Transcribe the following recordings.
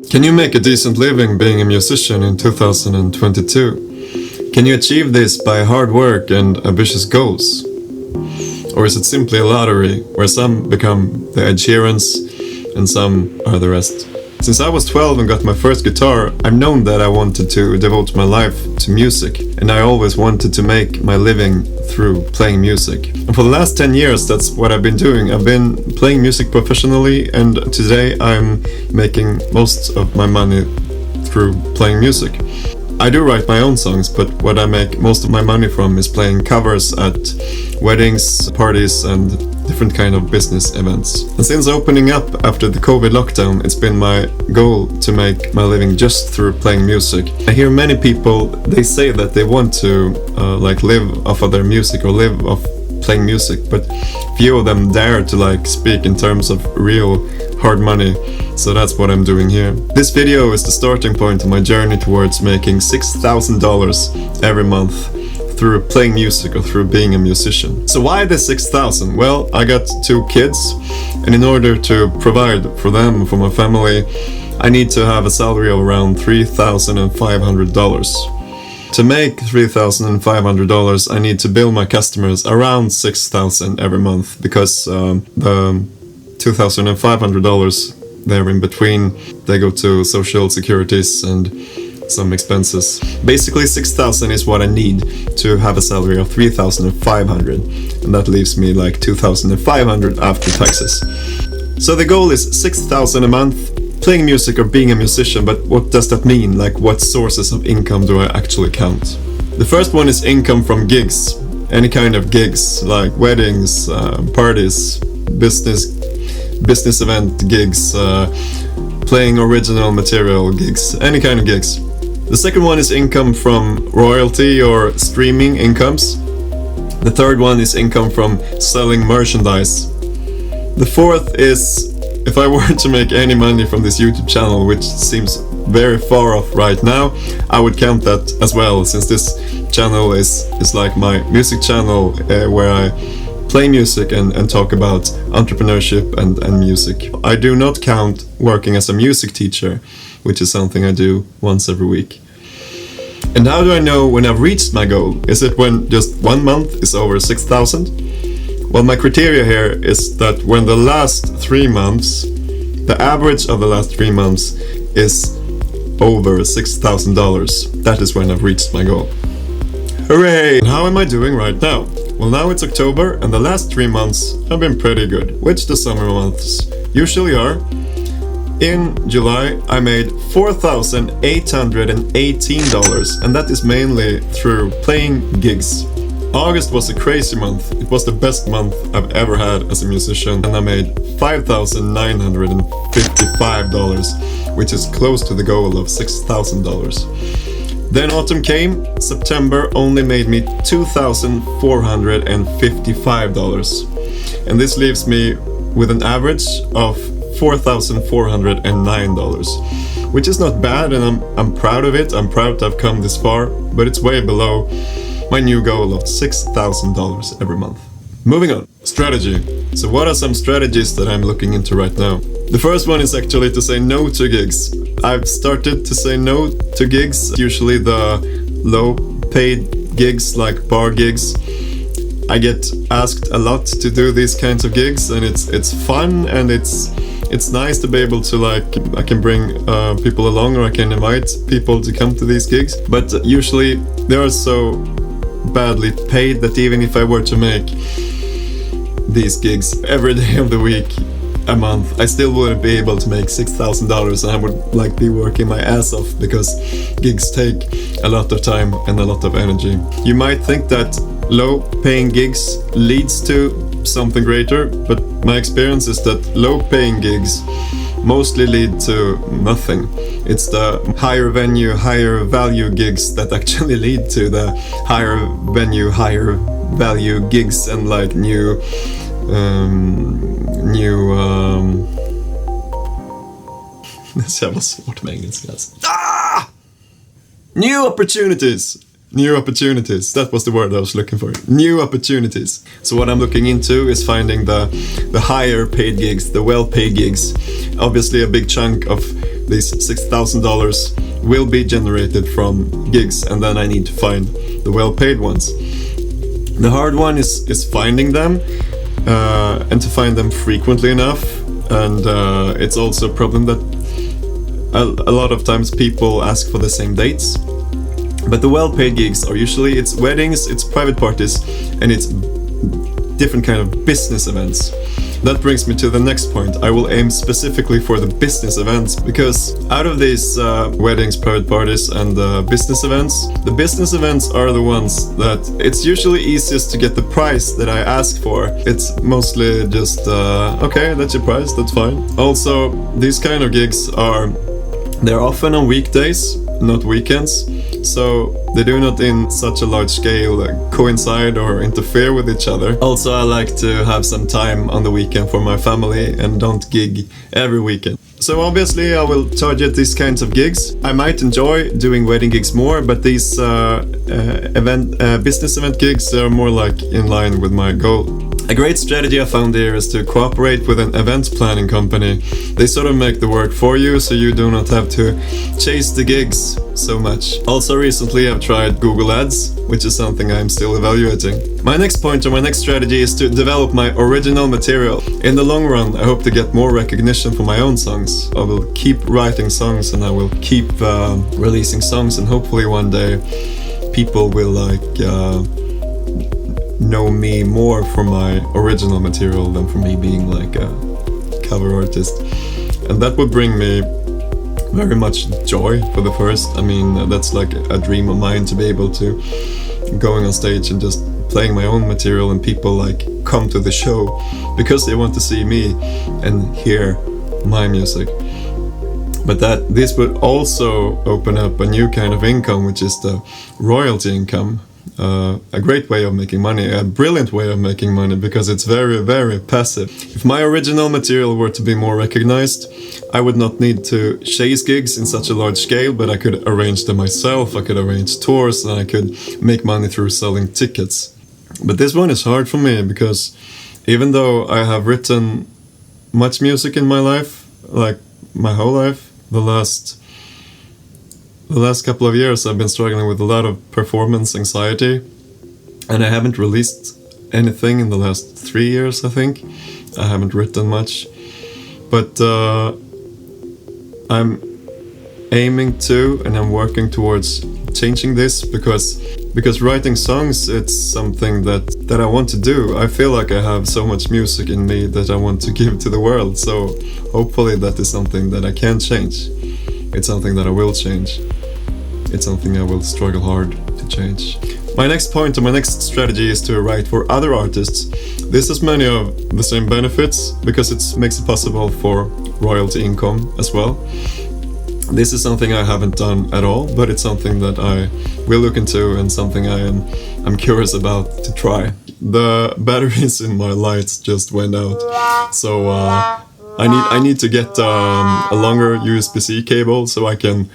Can you make a decent living being a musician in 2022? Can you achieve this by hard work and ambitious goals? Or is it simply a lottery where some become the Ed Sheerans and some are the rest? Since I was 12 and got my first guitar, I've known that I wanted to devote my life to music, and I always wanted to make my living through playing music. And for the last 10 years, that's what I've been doing. I've been playing music professionally, and today I'm making most of my money through playing music. I do write my own songs, but what I make most of my money from is playing covers at weddings, parties, and different kind of business events. And since opening up after the COVID lockdown, it's been my goal to make my living just through playing music. I hear many people, they say that they want to live off of their music or live off playing music, but few of them dare to speak in terms of real hard money. So that's what I'm doing here. This video is the starting point of my journey towards making $6,000 every month through playing music or through being a musician. So why the 6,000? Well, I got 2 kids, and in order to provide for them, for my family, I need to have a salary of around $3,500. To make $3,500, I need to bill my customers around $6,000 every month, because the $2,500 there in between, they go to social securities and some expenses. Basically, $6,000 is what I need to have a salary of $3,500, and that leaves me like $2,500 after taxes. So the goal is $6,000 a month, playing music or being a musician, but what does that mean? What sources of income do I actually count? The first one is income from gigs, any kind of gigs, like weddings, parties, business event gigs, playing original material gigs, any kind of gigs. The second one is income from royalty or streaming incomes. The third one is income from selling merchandise. The fourth is if I were to make any money from this YouTube channel, which seems very far off right now, I would count that as well, since this channel is like my music channel where I play music and talk about entrepreneurship and music. I do not count working as a music teacher, which is something I do once every week. And how do I know when I've reached my goal? Is it when just 1 month is over 6,000? Well, my criteria here is that when the last 3 months, the average of the last 3 months is over $6,000. That is when I've reached my goal. Hooray! And how am I doing right now? Well, now it's October, and the last 3 months have been pretty good, which the summer months usually are. In July, I made $4,818, and that is mainly through playing gigs. August was a crazy month. It was the best month I've ever had as a musician, and I made $5,955, which is close to the goal of $6,000. Then autumn came. September only made me $2,455, and this leaves me with an average of $4,409, which is not bad, and I'm proud of it. I'm proud to have come this far, but it's way below my new goal of $6,000 every month. Moving on, strategy. So what are some strategies that I'm looking into right now? The first one is actually to say no to gigs. I've started to say no to gigs, usually the low paid gigs like bar gigs. I get asked a lot to do these kinds of gigs, and it's fun, and it's nice to be able to I can bring people along, or I can invite people to come to these gigs, but usually they are so badly paid that even if I were to make these gigs every day of the week, a month, I still wouldn't be able to make $6,000, and I would be working my ass off, because gigs take a lot of time and a lot of energy. You might think that low paying gigs leads to something greater, but my experience is that low paying gigs mostly lead to nothing. It's the higher venue, higher value gigs that actually lead to the higher venue, higher value gigs, and new det är så jävla svårt med engelska alltså. New opportunities. New opportunities, that was the word I was looking for. New opportunities. So what I'm looking into is finding the higher paid gigs, the well paid gigs. Obviously a big chunk of these $6,000 will be generated from gigs, and then I need to find the well-paid ones. The hard one is finding them, and to find them frequently enough, and it's also a problem that a lot of times people ask for the same dates. But the well-paid gigs are usually, it's weddings, it's private parties, and it's different kind of business events. That brings me to the next point. I will aim specifically for the business events, because out of these weddings, private parties, and business events, the business events are the ones that it's usually easiest to get the price that I ask for. It's mostly just, okay, that's your price, that's fine. Also, these kind of gigs they're often on weekdays, not weekends, so they do not in such a large scale coincide or interfere with each other. Also, I like to have some time on the weekend for my family and don't gig every weekend. So obviously I will target these kinds of gigs. I might enjoy doing wedding gigs more, but these business event gigs are more like in line with my goal. A great strategy I found here is to cooperate with an event planning company. They sort of make the work for you, so you do not have to chase the gigs so much. Also recently I've tried Google Ads, which is something I'm still evaluating. My next point or my next strategy is to develop my original material. In the long run, I hope to get more recognition for my own songs. I will keep writing songs and I will keep releasing songs, and hopefully one day people will know me more for my original material than for me being like a cover artist. And that would bring me very much joy for the first. I mean, that's like a dream of mine, to be able to going on stage and just playing my own material, and people like come to the show because they want to see me and hear my music. But this would also open up a new kind of income, which is the royalty income. A great way of making money, a brilliant way of making money, because it's very, very passive. If my original material were to be more recognized, I would not need to chase gigs in such a large scale, but I could arrange them myself, I could arrange tours, and I could make money through selling tickets. But this one is hard for me, because even though I have written much music in my life, like my whole life, the last couple of years I've been struggling with a lot of performance anxiety, and I haven't released anything in the last 3 years, I think. I haven't written much, but I'm aiming to, and I'm working towards changing this, because writing songs, it's something that I want to do. I feel like I have so much music in me that I want to give to the world, so hopefully that is something that I can change. It's something that I will change. It's something I will struggle hard to change. My next point or my next strategy is to write for other artists. This has many of the same benefits, because it makes it possible for royalty income as well. This is something I haven't done at all, but it's something that I will look into and something I'm curious about to try. The batteries in my lights just went out, so I need to get a longer USB-C cable so I can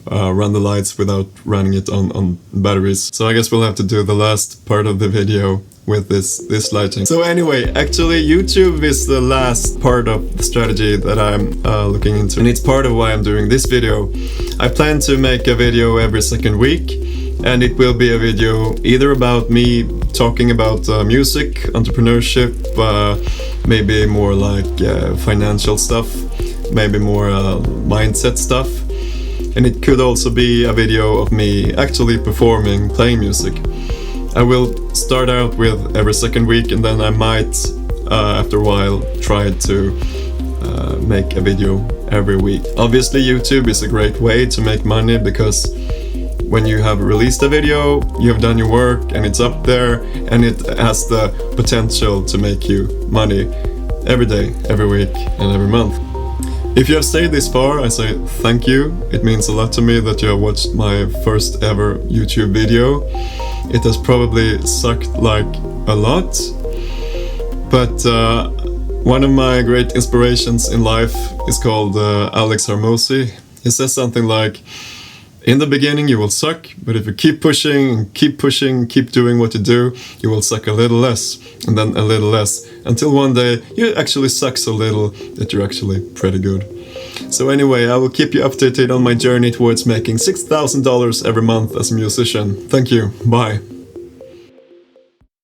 run the lights without running it on batteries. So I guess we'll have to do the last part of the video with this lighting. So anyway, actually YouTube is the last part of the strategy that I'm looking into, and it's part of why I'm doing this video. I plan to make a video every second week, and it will be a video either about me talking about music, entrepreneurship, maybe more like financial stuff, maybe more mindset stuff. And it could also be a video of me actually performing, playing music. I will start out with every second week, and then I might, after a while, try to make a video every week. Obviously, YouTube is a great way to make money, because when you have released a video, you have done your work, and it's up there, and it has the potential to make you money every day, every week, and every month. If you have stayed this far, I say thank you. It means a lot to me that you have watched my first ever YouTube video. It has probably sucked like a lot, but one of my great inspirations in life is called Alex Hormozi. He says something like, in the beginning you will suck, but if you keep pushing, keep doing what you do, you will suck a little less, and then a little less, until one day you actually suck so little that you're actually pretty good. So anyway, I will keep you updated on my journey towards making $6,000 every month as a musician. Thank you. Bye.